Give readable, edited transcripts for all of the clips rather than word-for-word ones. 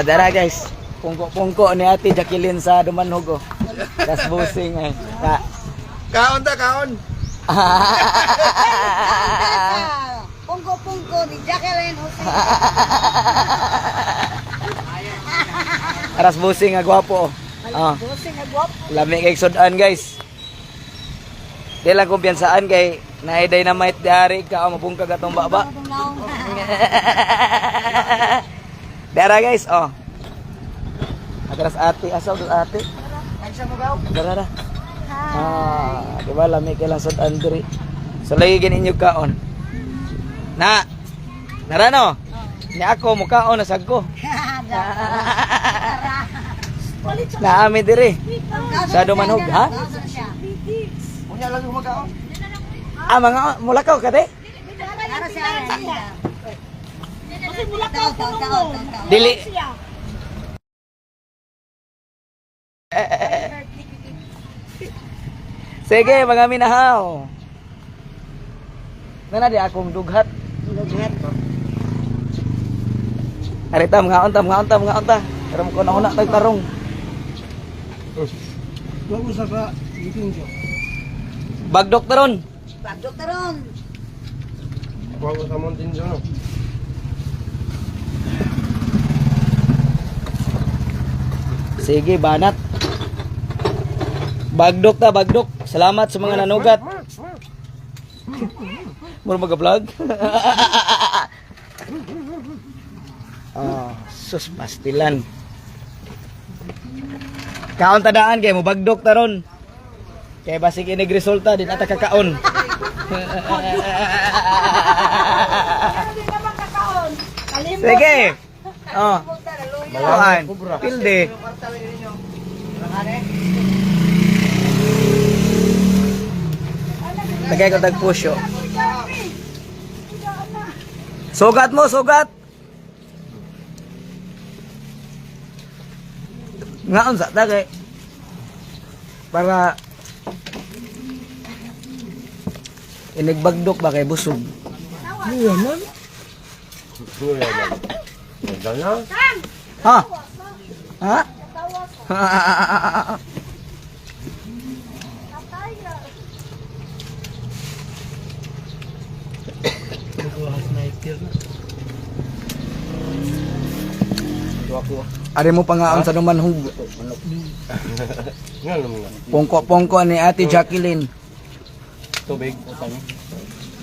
Dara guys. Pungko-pungko ni Ate Jacqueline sa Dumanhog. Das busing ay. Kaon ta, kaon. Pungko-pungko ni Jacqueline Jose. Aras busing nga gwapo. Busing nga gwapo. Lami kay sudan guys. Di lang kumpiyansaan kay naay dynamite diari ka mapungkag atong baba. Dara guys, Atras ate, asaw do ate. Agsa mo gaw? Dara. Di ba lami kay lang sudan diri. So lagi gin inyo kaon. Na. Dara no. Ni ako mukaon na sagko. Naami diri. Sa Dumanhog, ha? Unya lang yung magkaon. Mga mulakaw ka de? Para si Ara. Kasi mulakaw ko Dili. Sige, mga minahaw. Nana di akong dughat. Arita mga unta. Pero ko na una tagtarong. Bago sa ka, meeting siya. Bagdok taron. Doktoron. Bago sa mountain siya, no? Sige, banat. Bagdok ta, bagdok. Salamat sa mga nanugat. Mura mag-vlog. Sus pastilan. Kaon tadaan kay mo bagdok taron. Kay basig inig resulta din ata kakaon. Sige. Malahan. Pilde. Tagay ko tagpusyo. Sugat mo, sugat. Ngaon sa tagay. Para inigbagdok ba kay busog. Iya man. Iya man. Ganda na. Ha? Ha? Ari mo pangaon sa Dumanhog. Nga naman nga. Pongko-pongko ni Ate Jacqueline. Tubig.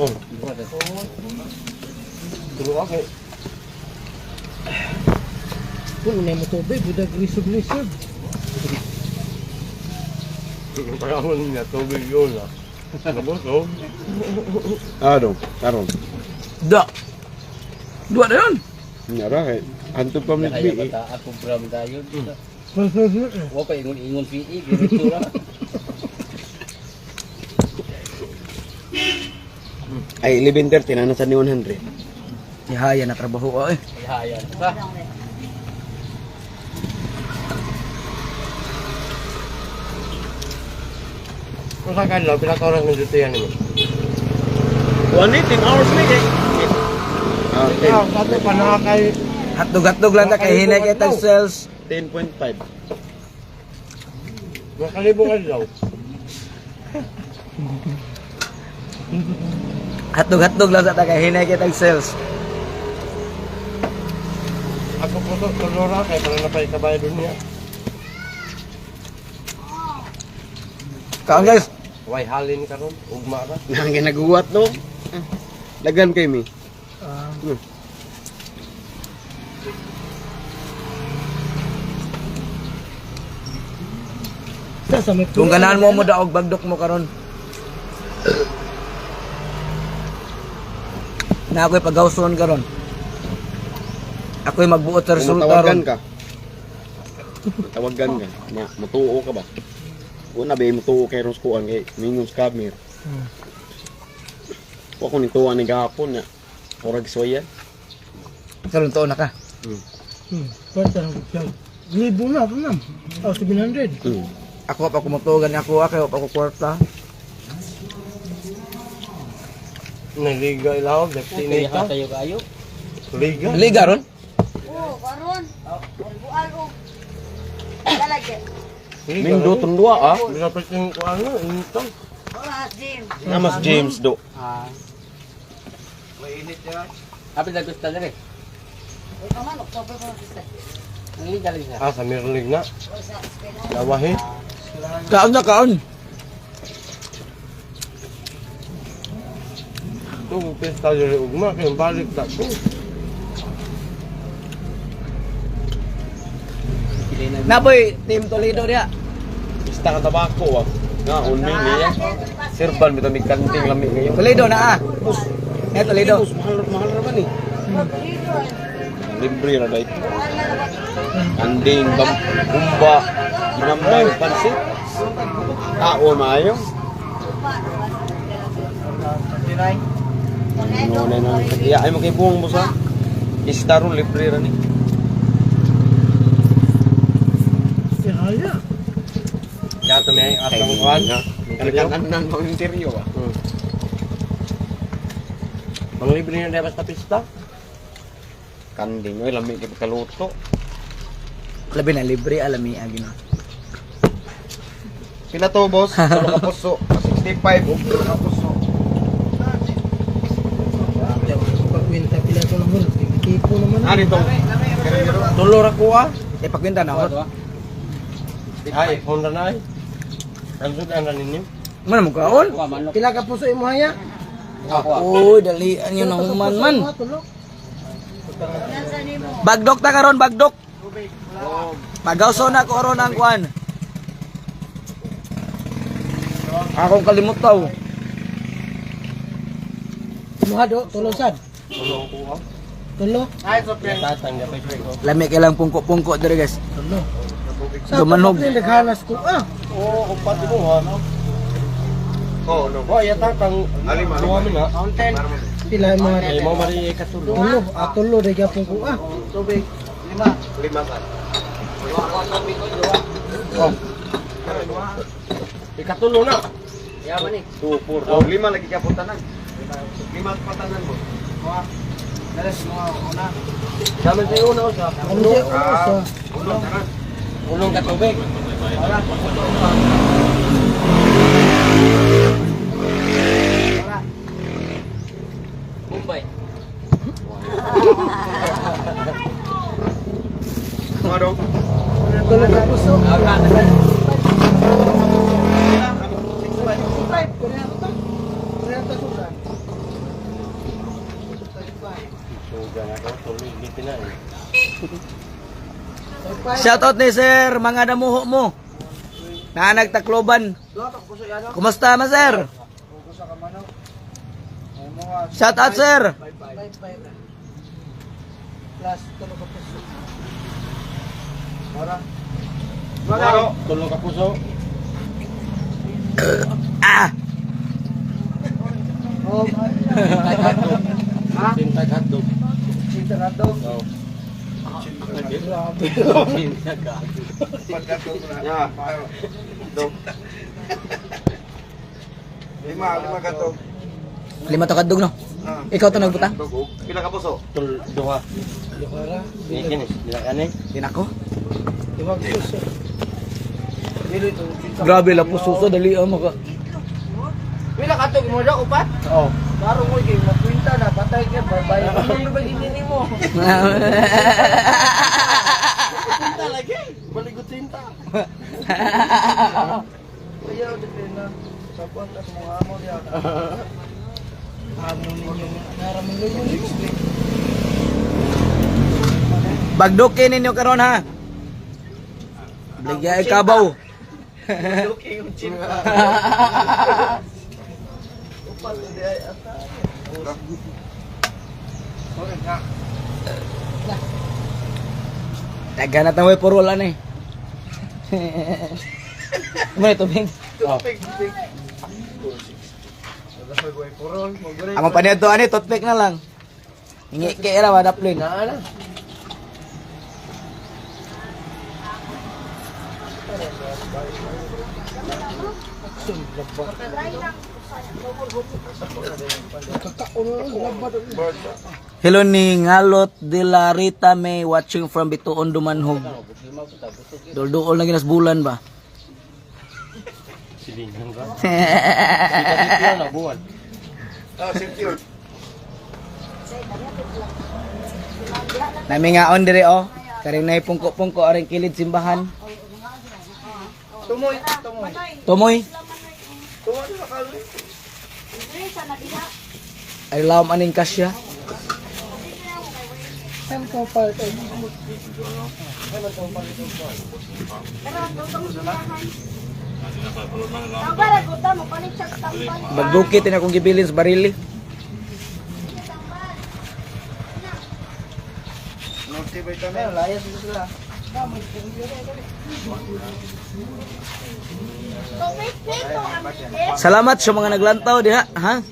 Oh. Tulog ako eh. Kung na mo tubig, budak lisod-lisod. Parang niya, tubig yun ah. Nabusog. Ano? Karon. Da. Dua na yun. Nyara kay anto pa mi bi. Ako bram tayo. Wa pa ingon-ingon PE, dito ra. Ay 11:30 na sa ni 100. Ihaya na trabaho eh. Hayan sa. Kung sa kanila, pinaka-oras ng duty yan eh. 1 hours ni kay. Okay. Sabi pa nakakay... Hatdog-hatdog lang ta kay hinay kay tag sales. 10.5. Makalibo ka daw. Hatdog-hatdog lang ta kay hinay kay tag sales. Ako po to, tulora kay para napay kabay doon niya. Kaon guys. Way halin ka ron, ugma ka. Nang ginaguwat no. Dagan kay mi. Kung ganahan mo daog bagdok mo karon. Na ako'y pagawson karon. Ako'y magbuot sa resulta Tawagan ron. ka. Tawagan ka. Na mutuo ka ba? Una ba mutuo kay ron skuan kay mingon scammer. Wa ko nituan ni gahapon na. Orag soya. Karon tuon na ka. Kwarta ng siya. Libo na, ito na. 700. Ako pa kumutugan ako kay pa ko kwarta. Naliga ilaw, Okay, destination. tayo kayo. Liga. Liga ron. Oh, karon. Lalagyan. Mindo tundua ah. Dapat yung ano, ito. Wala, Jim. Namas James do. Apa dah gusto na rin? Uy, kaman, October ko na. Ang liga lang siya. Ah, sa Mirlig na. Uy, sa Spain. Lawahe. Kaon na kaon. Ito, pesta diri ugma. Kaya balik na ito. Naboy, Team Toledo dia. Pista ka tabako ah. Nga, unming niya. Sirban, bito may kanting lami ngayon. Toledo na ah. Eh Toledo. Mahal naman eh. Libre na dahil. Kanding, bumba, ginambay, pansit. Tao maayo. No, na. Kaya ay mo kay buong mo sa. Istaro libre ra ni. Kaya. Kaya ito may atang kuhan. Kanakanan ng mga interior ah. Mang libre na dahil basta pista. Kanding, ay lami kay kaluto. Labi na libre alami agi na. Pila to boss? Tulo ka puso. 65 o tulo ka puso. Pagwinta pila ko naman. Tipo naman. Ano ito? Tulo ra ko ah. Eh pagkwenta na ako. Ay, Honda na ay. Ang sudan na ninyo. Mana mo kaon? Pila ka puso imo haya? Uy, dalian yun ang human man. Bagdok ta karon, bagdok. Pagawso na ko ron ang kuan. Akong kalimot taw. Muha do, tulo sad. Tulo ko ah. Tulo. Tatang niya ko. Lami kay lang pungko-pungko diri guys. Tulo. Dumanog. Sa naghanas ko ah. Oo, upat mo ha. Oh, no. Oh, yata kang duwa mo na. Pila mo Ay mo mari katulo. tulo. Tulo de gyapon ko ah. Lima sa. Ikatulo na. Yaman eh. 2 4. Oh, lima lagi ka puntanan. Lima patanan mo. Daman sa una sa. Ano siya sa Ulong ka tubig. Mumbai. Mga dong. tulo ka puso. Sugan ako, tuloy dito na eh. Shoutout ni sir, mga damuho mo. Na nagtakloban. Kumusta ma sir? Shoutout sir. Plus tulo ka puso. Maro, tulo ka puso. Ah, Oh, Sinta hotdog. sinta na do. Oh. Ya. Dong. Lima katog. lima to kadug no. Ikaw to nagbutang? Pila ka puso? Duha. Dikara. Ikin eh. Dila ani. Din ako. Diba puso. Grabe la puso so dali maka. Pila ka tug mo do upat? Oh. Baro mo kay makwinta na patay ka bye. Ano ba dinini mo? Tinta lagi. Baligot tinta. Ayaw din na. Sa kwantas mo amo diya. Amo ninyo naraman ninyo. Bagdukin ninyo karon ha. Bligay kabaw. Taga na tayo purulan eh. Ano ito, Bing? Amang panito, ani, toothpick na lang. Hingi kaya na, madaplin. Kakaon na labad. Hello ni Ngalot de la Rita May watching from Bituon Dumanhog. Dol-dol na ginas bulan ba? Silingan ka. Secure na buwan. Secure. Nami nga on dire oh. Karing nay pungko-pungko aring kilid simbahan. Tumoy. Tumoy. Ay lawom aning kasya. Bagdukit na akong gibilin sa barili. Salamat sa mga naglantaw diha, ha?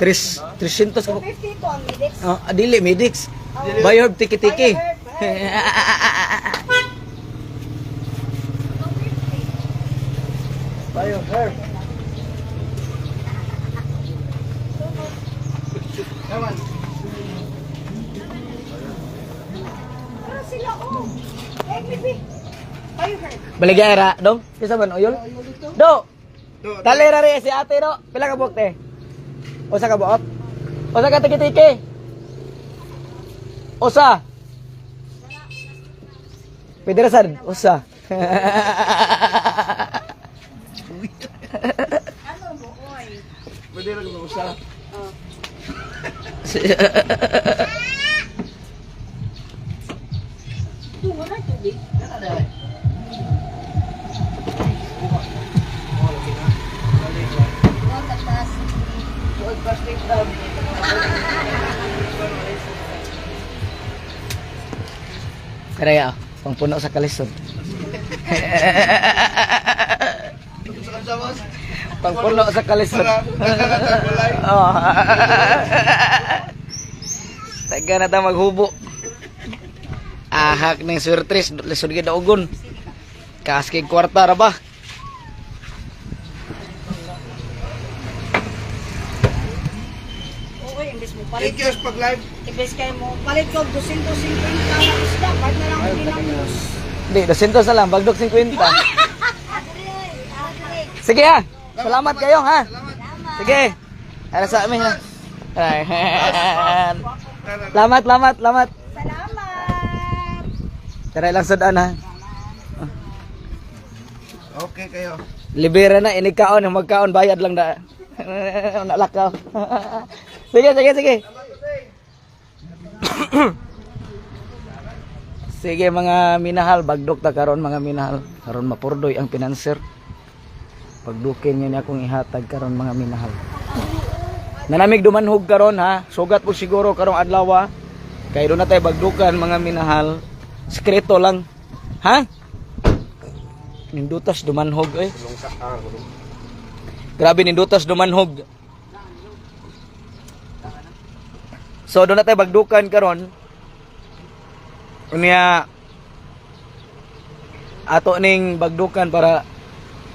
300 ko. 50 to ang Midix. Oh, dili Midix. Bayob tiki-tiki. Tayo, sir. Para sila oh. Eh, bibi. Kayo heard. Baligera, dong. Kisa man oyol? Do. Talera re si ate do. Pila ka buok te? Usa ka buok? Usa ka tiki-tiki? Usa. Pederasan, usa. Ano mo, oy? Pwede lang mag-usa. Tungo na tubig. Oh, tatas. Karaya, pangpuno sa kalisod. Pangpuno sa kalisod. Oh. Taga na ta maghubo. Ahak ng surtres, lisod gid ugon. Kaskig kwarta ra ba? Oo, imbes mo palit. Thank you pag live. Imbes kayo mo palit ko 250 na isda. Ba't na lang pinamos? Hindi, 200 na lang, bagdok 50. Sige ha. Salamat kayo ha. Sige. Para sa amin ha. Ay. Lamat. Salamat. Tara lang sudan ha. Okay kayo. Libera na inikaon, magkaon bayad lang da. Nalakaw. Sige. Sige mga minahal, bagdok ta karon mga minahal. Karon mapurdoy ang pinanser. Pagdukin niya akong ihatag karon mga minahal. Nanamig dumanhog karon ha. Sugat po siguro karong adlaw. Kay do na tay bagdukan mga minahal. Sekreto lang. Ha? Nindutas dumanhog eh. Grabe nindutas dumanhog. So do na tay bagdukan karon. Unya ato ning bagdukan para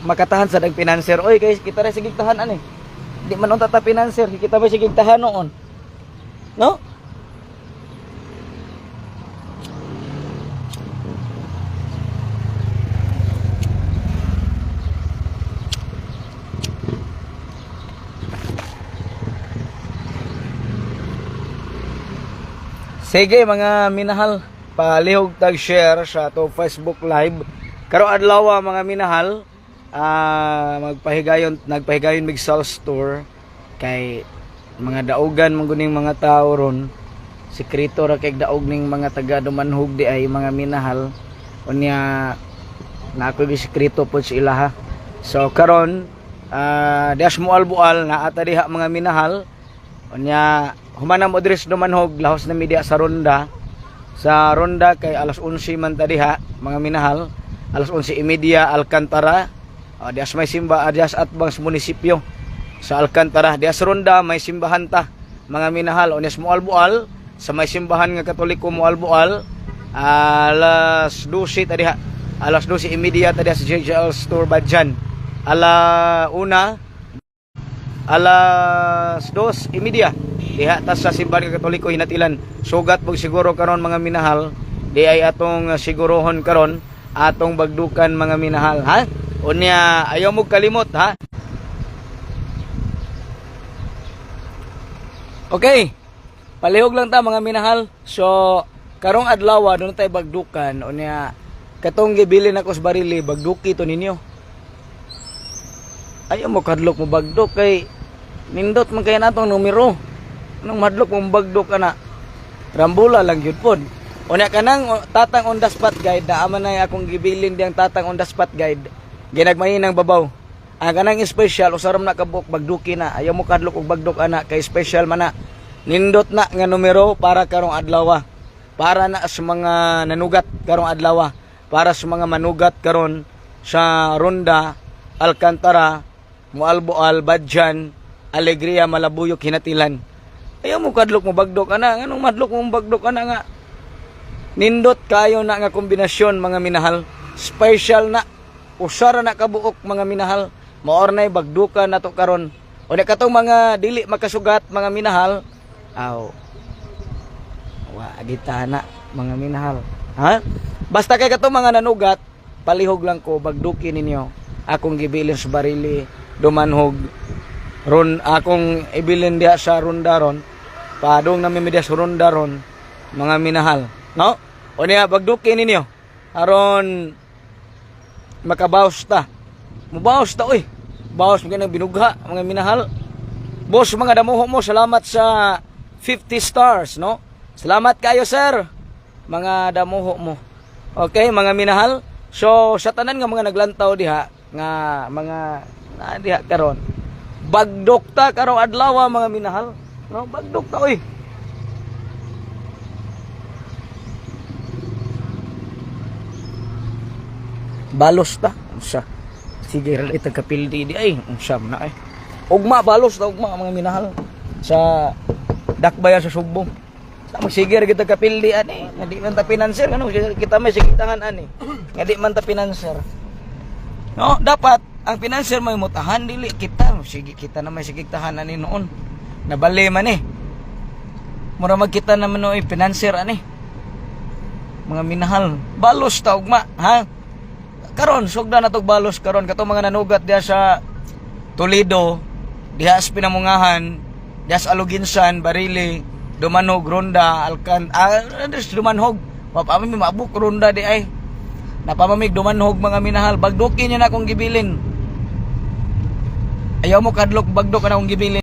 makatahan sa dag financer. Oy guys, kita ra sige tahan ani. Di man unta ta financer, kita ba sige tahan noon. No? Sige mga minahal, palihog tag share sa to Facebook Live. Karong adlaw mga minahal, nagpahigayon mig sales tour kay mga daugan mong guning mga tao ron. Sekreto ra kay daog ning mga taga dumanhog di ay mga minahal. Unya na ako gi sekreto pod sa ilaha. So karon dias mo albual na ata diha mga minahal. Unya humanam odres dumanhog lahos na media sa ronda. Sa ronda kay alas 11 man ta diha mga minahal. Alas 11:30 Alcantara. Dias may simba dias atbang sa munisipyo. Sa Alcantara dias ronda may simbahan ta mga minahal. Unya mo albual sa may simbahan nga Katoliko mo albual alas 12 ta diha. Alas 12:30 ta diha sa JJL Store Badjan. Alas 2:30 diha ta sa simbahan nga Katoliko hinatilan. Sugat pug siguro karon mga minahal, di ay atong sigurohon karon atong bagdukan mga minahal, ha? Unya ayaw mo kalimot, ha? Okay. Palihog lang ta mga minahal. So karong adlaw doon tayo bagdukan unya katong gibilin ako sa barili bagduki to ninyo. Ayaw mo kadlok mo bagdok kay nindot man kay natong numero. Anong madlok mo bagdok ana? Rambula lang gyud pod. Unya kanang tatang on the spot guide na aman na akong gibilin diyang tatang on the spot guide. Ginagmahinang babaw. Ang kanang special usaram na kabuk bagduki na. Ayaw mo kadlok og bagdok ana kay special man na. Nindot na nga numero para karong adlaw. Para na sa mga nanugat karong adlaw. Para sa mga manugat karon sa Ronda, Alcantara, Mualboal, Badjan, Alegria, Malabuyok, Hinatilan. Ayaw mo kadlok mo bagdok ana. Anong madlok mo bagdok ana nga? Nindot kayo na nga kombinasyon mga minahal. Special na. Usara na kabuok mga minahal. Maornay bagdukan na to karon. O na katong mga dili makasugat mga minahal. Aw. Wa agita na mga minahal. Ha? Basta kay katong mga nanugat, palihog lang ko bagduki ninyo. Akong gibilin sa barili, dumanhog. Ron akong ibilin diha sa rondaron. Padong na mi sa rondaron mga minahal. No? O niya, bagduki ninyo. Aron, makabawas ta. Mubawas ta, oy. Bawas mga nang binugha, mga minahal. Boss, mga damuho mo, salamat sa 50 stars, no? Salamat kayo, sir. Mga damuho mo. Okay, mga minahal. So, sa tanan nga mga naglantaw diha, nga mga, diha karon. Bagdok ta, karong adlaw, mga minahal. No? Bagdok ta, oy. Balos ta unsa sige ra ita kapildi di ay unsa na ay ugma balos ta ugma mga minahal sa dakbayan sa Subo sa sige ra kita kapildi ani nga di man ta financer ano kita may sigitangan ani nga di man ta financer no dapat ang financer may mutahan dili kita sige kita na may sigigtahan ani noon nabali man mura magkita naman no financer ani mga minahal balos ta ugma ha karon sugda na tog balos karon katong mga nanugat diha sa Toledo, diha sa Pinamungahan, diha sa Aluginsan, Barili, Dumanhog, Ronda, Dumanhog. Mapamig maabuk Ronda di ay. Napamamig Dumanhog mga minahal, bagdokin niyo na akong gibilin. Ayaw mo kadlok bagdok na akong gibilin.